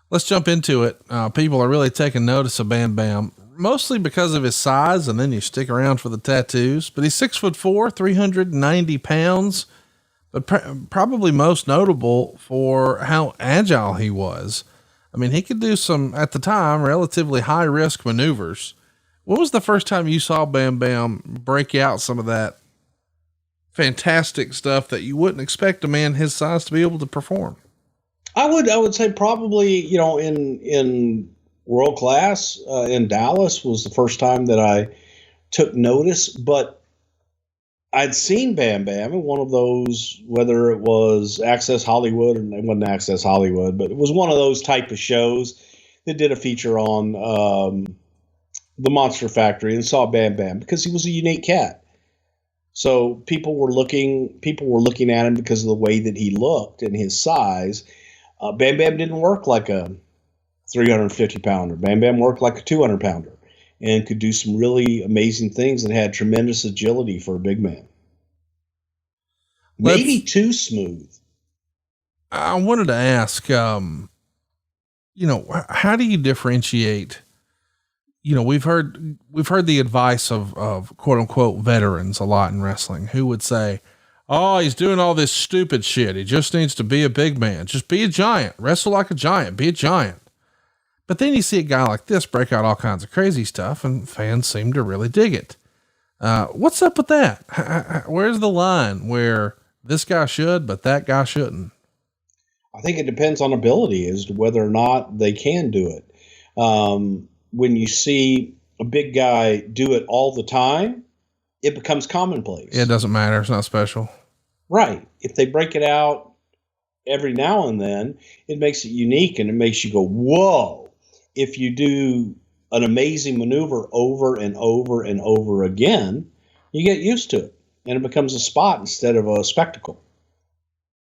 Let's jump into it. People are really taking notice of Bam Bam, mostly because of his size, and then you stick around for the tattoos. But he's 6'4", 390 pounds, but probably most notable for how agile he was. I mean, he could do some, at the time, relatively high risk maneuvers. When was the first time you saw Bam Bam break out some of that fantastic stuff that you wouldn't expect a man his size to be able to perform? I would say probably, in World Class in Dallas was the first time that I took notice, but I'd seen Bam Bam in one of those, whether it was Access Hollywood, and it wasn't Access Hollywood, but it was one of those type of shows that did a feature on the Monster Factory, and saw Bam Bam because he was a unique cat. So people were looking at him because of the way that he looked and his size. Bam Bam didn't work like a 350 pounder. Bam Bam worked like a 200 pounder and could do some really amazing things and had tremendous agility for a big man. Maybe too smooth. I wanted to ask, how do you differentiate? We've heard the advice of quote unquote veterans a lot in wrestling who would say, oh, he's doing all this stupid shit. He just needs to be a big man. Just be a giant, wrestle like a giant, be a giant. But then you see a guy like this break out all kinds of crazy stuff and fans seem to really dig it. What's up with that? Where's the line where this guy should, but that guy shouldn't? I think it depends on ability as to whether or not they can do it. When you see a big guy do it all the time, it becomes commonplace. It doesn't matter. It's not special. Right. If they break it out every now and then, it makes it unique and it makes you go, whoa. If you do an amazing maneuver over and over and over again, you get used to it and it becomes a spot instead of a spectacle.